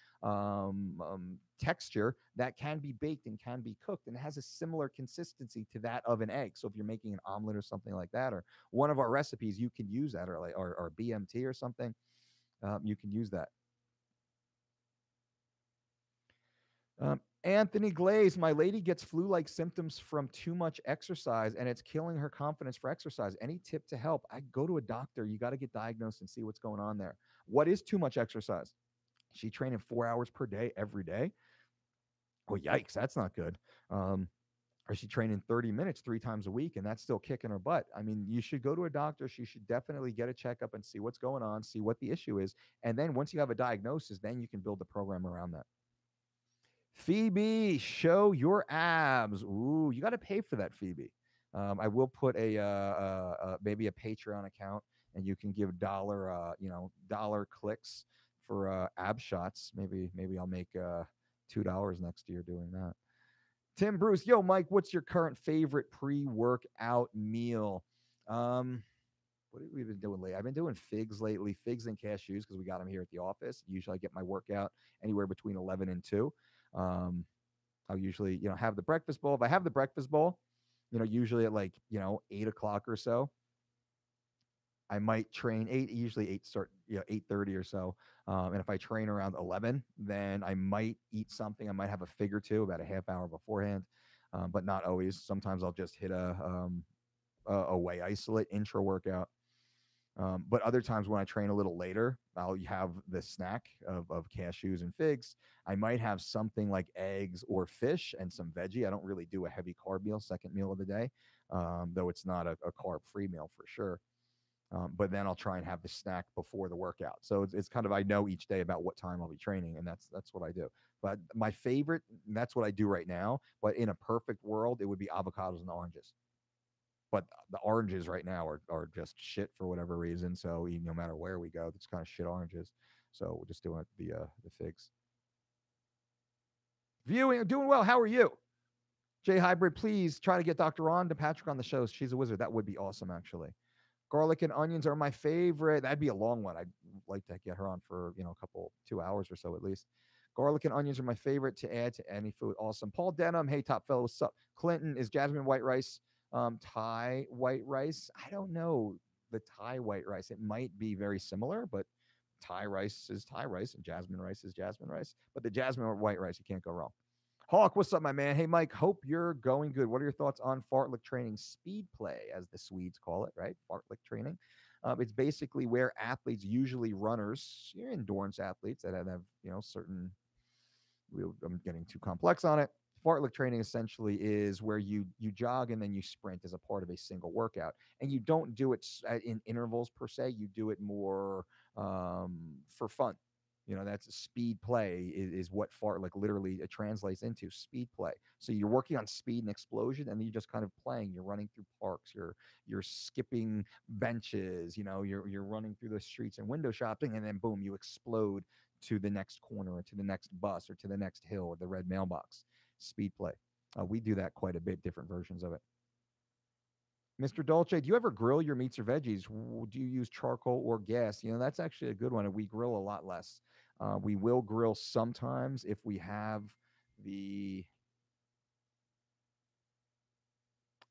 texture that can be baked and can be cooked, and it has a similar consistency to that of an egg. So if you're making an omelet or something like that, or one of our recipes, you can use that, or BMT or something. You can use that. Anthony Glaze, my lady gets flu-like symptoms from too much exercise, and it's killing her confidence for exercise. Any tip to help? I go to a doctor. You got to get diagnosed and see what's going on there. What is too much exercise? She training 4 hours per day every day. Oh, yikes, that's not good. Or she training 30 minutes 3 times a week, and that's still kicking her butt. I mean, you should go to a doctor. She should definitely get a checkup and see what's going on, see what the issue is. And then once you have a diagnosis, then you can build the program around that. Phoebe, show your abs. Ooh, you got to pay for that, Phoebe. I will put maybe a Patreon account, and you can give dollar clicks for ab shots. Maybe I'll make $2 next year doing that. Tim Bruce, yo, Mike, what's your current favorite pre-workout meal? What have we been doing lately? I've been doing figs lately, figs and cashews, because we got them here at the office. Usually I get my workout anywhere between 11 and 2. I'll usually, have the breakfast bowl. If I have the breakfast bowl, usually at 8 o'clock or so, I might train 8, usually 8 start, 8:30 or so. And if I train around 11, then I might eat something. I might have a fig or two about a half hour beforehand, but not always. Sometimes I'll just hit a whey isolate intra workout. But other times when I train a little later, I'll have the snack of cashews and figs. I might have something like eggs or fish and some veggie. I don't really do a heavy carb meal, second meal of the day, though it's not a carb-free meal for sure. But then I'll try and have the snack before the workout. So it's kind of, I know each day about what time I'll be training, and that's what I do. But my favorite, and that's what I do right now. But in a perfect world, it would be avocados and oranges. But the oranges right now are just shit for whatever reason. So no matter where we go, it's kind of shit oranges. So we're just doing the figs. Viewing, doing well. How are you? Jay Hybrid, please try to get Dr. Rhonda Patrick on the show. She's a wizard. That would be awesome, actually. Garlic and onions are my favorite. That'd be a long one. I'd like to get her on for, a couple, 2 hours or so at least. Garlic and onions are my favorite to add to any food. Awesome. Paul Denham, hey, top fellow, what's up? Clinton, is jasmine white rice Thai white rice? I don't know the Thai white rice. It might be very similar, but Thai rice is Thai rice and jasmine rice is jasmine rice. But the jasmine or white rice, you can't go wrong. Hawk, what's up, my man? Hey, Mike, hope you're going good. What are your thoughts on fartlek training, speed play, as the Swedes call it, right? Fartlek training. It's basically where athletes, usually runners, endurance athletes that have certain, I'm getting too complex on it. Fartlek training essentially is where you jog and then you sprint as a part of a single workout, and you don't do it in intervals per se. You do it more for fun. That's speed play is what fartlek literally translates into, speed play. So you're working on speed and explosion, and then you're just kind of playing. You're running through parks. You're skipping benches. You're running through the streets and window shopping, and then boom, you explode to the next corner or to the next bus or to the next hill or the red mailbox. Speed play. We do that quite a bit, different versions of it. Mr. Dolce, do you ever grill your meats or veggies? Do you use charcoal or gas? That's actually a good one. And we grill a lot less. We will grill sometimes if we have the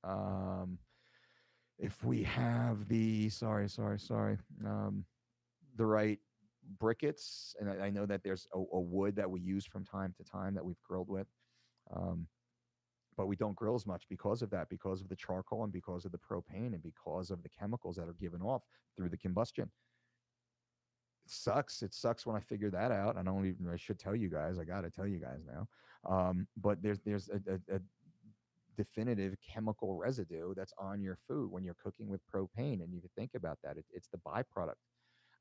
um, um, the right briquettes, and I know that there's a wood that we use from time to time that we've grilled with. Um, but we don't grill as much because of that, because of the charcoal and because of the propane and because of the chemicals that are given off through the combustion. It sucks. It sucks when I figure that out. I don't even. I should tell you guys. I got to tell you guys now. But there's a definitive chemical residue that's on your food when you're cooking with propane, and you can think about that. It's the byproduct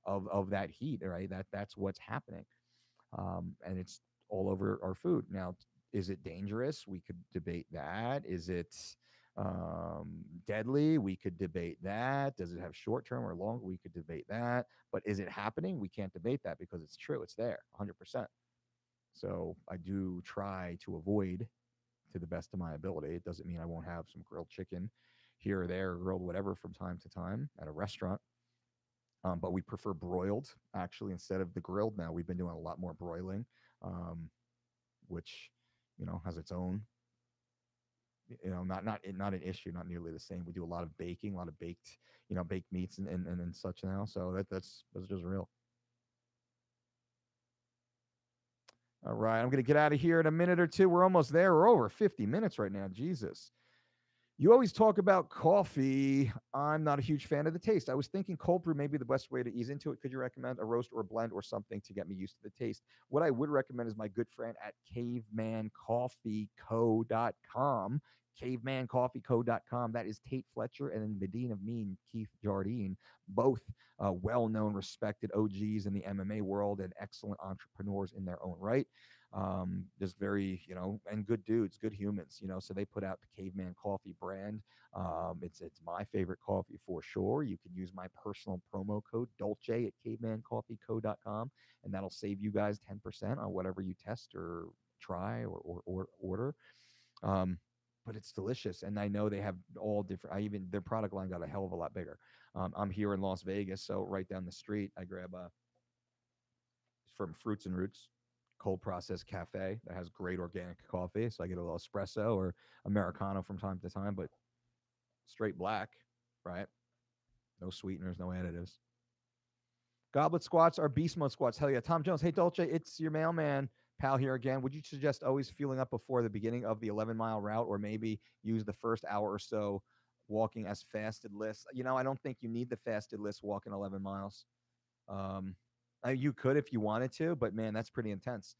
of that heat, right? That's what's happening, and it's all over our food. Now, is it dangerous? We could debate that. Is it deadly? We could debate that. Does it have short term or long? We could debate that. But is it happening? We can't debate that because it's true. It's there, 100%. So I do try to avoid to the best of my ability. It doesn't mean I won't have some grilled chicken here or there, or grilled whatever from time to time at a restaurant. But we prefer broiled actually instead of the grilled now. We've been doing a lot more broiling, um, which has its own not an issue, not nearly the same. We do a lot of baking, a lot of baked meats and such now. So that's just real. All right, I'm gonna get out of here in a minute or two. We're almost there. We're over 50 minutes right now. Jesus. You always talk about coffee. I'm not a huge fan of the taste. I was thinking cold brew may be the best way to ease into it. Could you recommend a roast or a blend or something to get me used to the taste? What I would recommend is my good friend at cavemancoffeeco.com. Cavemancoffeeco.com. That is Tate Fletcher and then Medine of Mean, Keith Jardine, both well known, respected OGs in the MMA world and excellent entrepreneurs in their own right. Just very, and good dudes, good humans, so they put out the Caveman Coffee brand. It's my favorite coffee for sure. You can use my personal promo code Dolce at cavemancoffeeco.com, and that'll save you guys 10% on whatever you test or try or order. Um, but it's delicious, and I know they have all different. Their product line got a hell of a lot bigger. I'm here in Las Vegas, so right down the street, I grab a from Fruits and Roots cold processed cafe that has great organic coffee. So I get a little espresso or Americano from time to time, but straight black, right? No sweeteners, no additives. Goblet squats are beast mode squats. Hell yeah. Tom Jones. Hey, Dolce, it's your mailman pal here again. Would you suggest always fueling up before the beginning of the 11-mile route, or maybe use the first hour or so walking as fasted lists? I don't think you need the fasted list walking 11 miles. Um, you could if you wanted to, but man, that's pretty intense.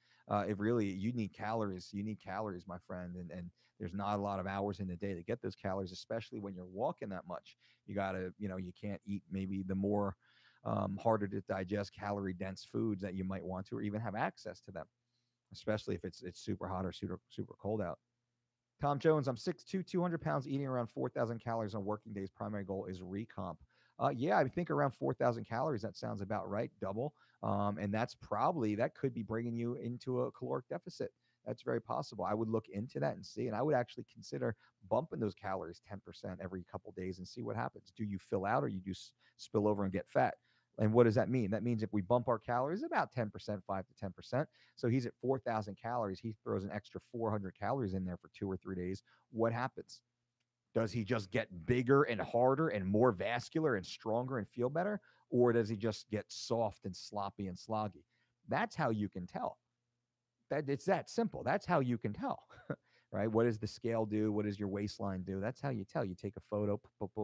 It really, you need calories. You need calories, my friend, and there's not a lot of hours in the day to get those calories, especially when you're walking that much. You gotta, you can't eat maybe the more harder to digest, calorie dense foods that you might want to, or even have access to them, especially if it's super hot or super cold out. Tom Jones, I'm 6'2", 200 pounds, eating around 4,000 calories on working days. Primary goal is recomp. Yeah, I think around 4,000 calories. That sounds about right, double. And that could be bringing you into a caloric deficit. That's very possible. I would look into that and see, and I would actually consider bumping those calories 10% every couple days and see what happens. Do you fill out, or you do spill over and get fat? And what does that mean? That means if we bump our calories about 10%, 5 to 10%. So he's at 4,000 calories. He throws an extra 400 calories in there for 2 or 3 days. What happens? Does he just get bigger and harder and more vascular and stronger and feel better? Or does he just get soft and sloppy and sloggy? That's how you can tell. It's that simple. That's how you can tell. Right? What does the scale do? What does your waistline do? That's how you tell. You take a photo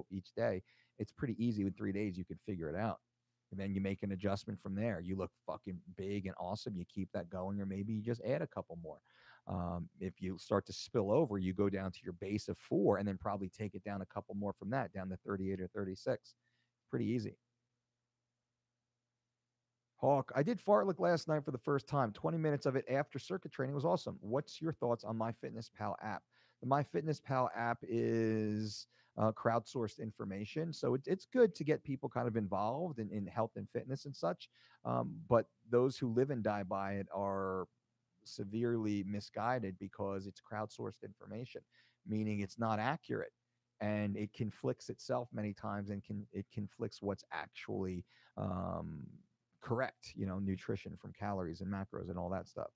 each day. It's pretty easy. In 3 days, you can figure it out. And then you make an adjustment from there. You look fucking big and awesome. You keep that going, or maybe you just add a couple more. If you start to spill over, you go down to your base of 4 and then probably take it down a couple more from that, down to 38 or 36. Pretty easy. Hawk, I did fartlek last night for the first time. 20 minutes of it after circuit training was awesome. What's your thoughts on MyFitnessPal app? The MyFitnessPal app is crowdsourced information, so it's good to get people kind of involved in health and fitness and such. But those who live and die by it are severely misguided because it's crowdsourced information, meaning it's not accurate, and it conflicts itself many times, and it conflicts what's actually um, correct, nutrition from calories and macros and all that stuff.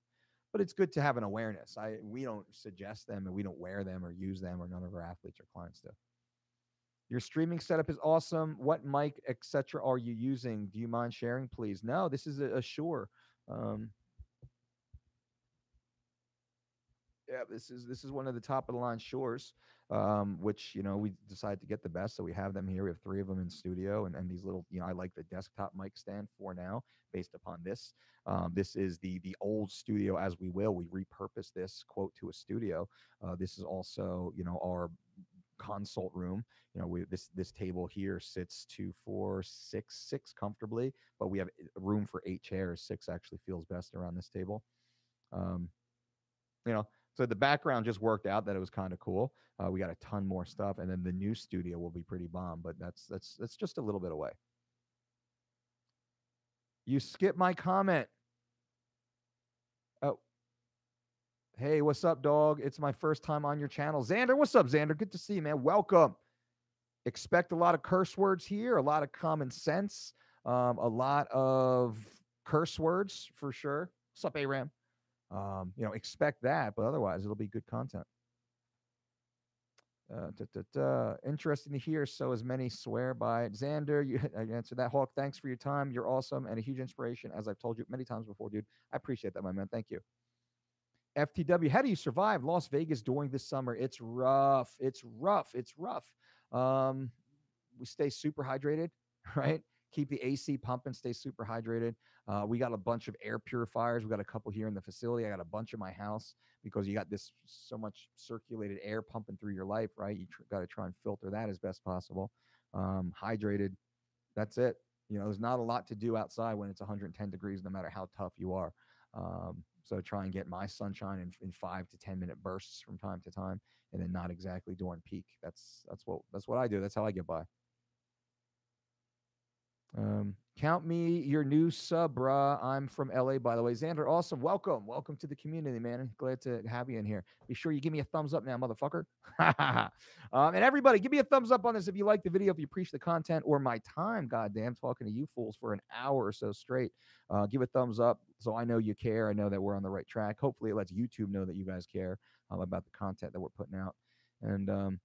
But it's good to have an awareness. We don't suggest them and we don't wear them or use them, or none of our athletes or clients do. Your streaming setup is awesome. What mic, etc., are you using? Do you mind sharing, please? No, this is a Shure. Um, yeah, this is one of the top of the line Shures, which we decided to get the best, so we have them here. We have three of them in studio, and these little, I like the desktop mic stand for now, based upon this. This is the old studio as we will. We repurposed this quote to a studio. This is also our consult room. This table here sits 2, 4, 6 comfortably, but we have room for 8 chairs. 6 actually feels best around this table. Um, so the background just worked out that it was kind of cool. We got a ton more stuff, and then the new studio will be pretty bomb, but that's just a little bit away. You skipped my comment. Oh, hey, what's up, dog? It's my first time on your channel. Xander, what's up, Xander? Good to see you, man. Welcome. Expect a lot of curse words here, a lot of common sense, a lot of curse words for sure. What's up, Aram? Expect that, but otherwise it'll be good content. Interesting to hear. So as many swear by it. Xander, you answered that. Hawk, thanks for your time. You're awesome and a huge inspiration, as I've told you many times before, dude. I appreciate that, my man. Thank you. FTW, how do you survive Las Vegas during this summer? It's rough. It's rough. It's rough. We stay super hydrated, right? Keep the AC pumping, stay super hydrated. We got a bunch of air purifiers. We got a couple here in the facility. I got a bunch in my house because you got this so much circulated air pumping through your life, right? You got to try and filter that as best possible. Hydrated. That's it. There's not a lot to do outside when it's 110 degrees, no matter how tough you are. So try and get my sunshine in 5 to 10 minute bursts from time to time, and then not exactly during peak. That's what I do. That's how I get by. Count me your new sub, brah. I'm from LA, by the way. Xander, awesome. Welcome to the community, man. Glad to have you in here. Be sure you give me a thumbs up now, motherfucker. And everybody, give me a thumbs up on this if you like the video, if you appreciate the content or my time. Goddamn, talking to you fools for an hour or so straight. Give a thumbs up so I know you care. I know that we're on the right track. Hopefully, it lets YouTube know that you guys care about the content that we're putting out. And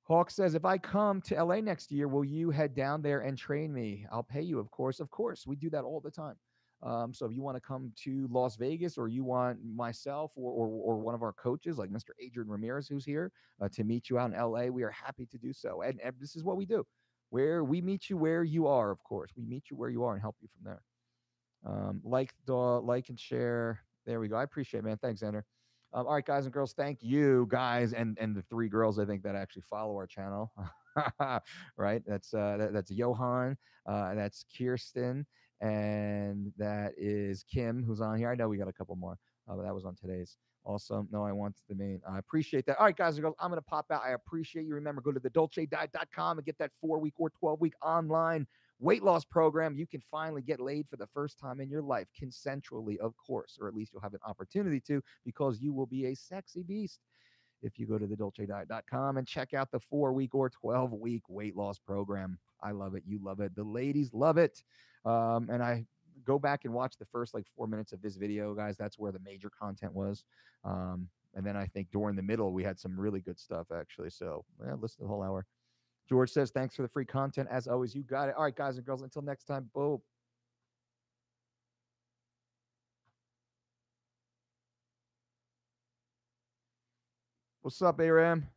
Hawk says, if I come to LA next year, will you head down there and train me? I'll pay you, of course. Of course. We do that all the time. So if you want to come to Las Vegas, or you want myself or one of our coaches like Mr. Adrian Ramirez, who's here to meet you out in LA, we are happy to do so. And this is what we do. Where we meet you where you are, of course. We meet you where you are and help you from there. Like and share. There we go. I appreciate it, man. Thanks, Xander. All right, guys and girls, thank you, guys, and the 3 girls I think that actually follow our channel. Right? That's Johan, that's Kirsten, and that is Kim, who's on here. I know we got a couple more, but that was on today's. Awesome. No, I want the main. I appreciate that. All right, guys and girls, I'm going to pop out. I appreciate you. Remember, go to thedolcediet.com and get that 4-week or 12-week online weight loss program. You can finally get laid for the first time in your life, consensually, of course, or at least you'll have an opportunity to, because you will be a sexy beast if you go to thedolcediet.com and check out the 4-week or 12-week weight loss program. I love it. You love it. The ladies love it. And I go back and watch the first 4 minutes of this video, guys. That's where the major content was. And then I think during the middle, we had some really good stuff, actually. So listen to the whole hour. George says, thanks for the free content. As always, you got it. All right, guys and girls, until next time, boom. What's up, Aram?